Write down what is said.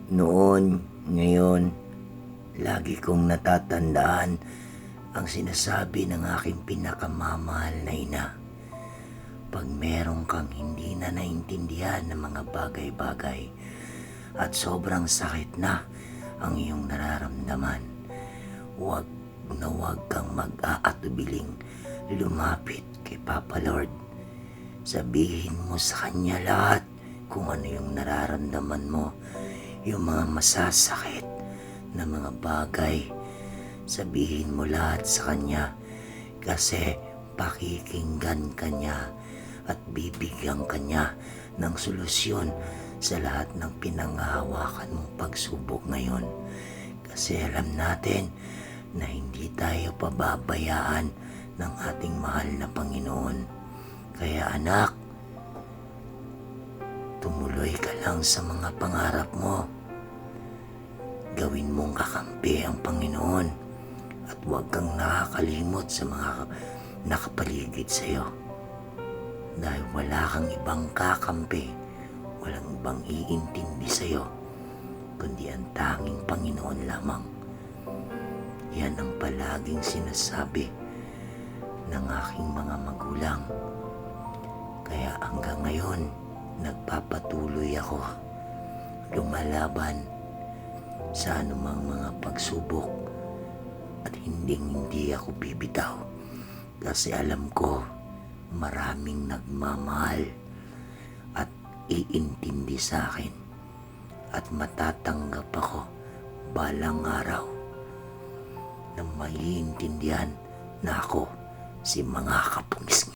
Noon, ngayon, lagi kong natatandaan ang sinasabi ng aking pinakamamahal na ina. Pag meron kang hindi na naintindihan ng mga bagay-bagay at sobrang sakit na ang iyong nararamdaman, huwag na huwag kang mag-aatubiling lumapit kay Papa Lord. Sabihin mo sa Kanya lahat kung ano yung nararamdaman mo, yung mga masasakit na mga bagay. Sabihin mo lahat sa Kanya kasi pakikinggan Kanya at bibigyan Kanya ng solusyon sa lahat ng pinanghahawakan mong pagsubok ngayon. Kasi alam natin na hindi tayo pababayaan ng ating mahal na Panginoon. Kaya anak, tumuloy ka lang sa mga pangarap mo. Gawin mong kakampi ang Panginoon at huwag kang nakakalimot sa mga nakapaligid sa iyo. Dahil wala kang ibang kakampi, walang ibang iintindi sa iyo, kundi ang tanging Panginoon lamang. Yan ang palaging sinasabi ng aking mga magulang. Kaya hanggang ngayon, nagpapatuloy ako lumalaban sa anumang mga pagsubok at hindi ako bibitaw kasi alam ko maraming nagmamahal at iintindi sa akin at matatanggap ako balang araw na maiintindihan na ako si mga kapungis.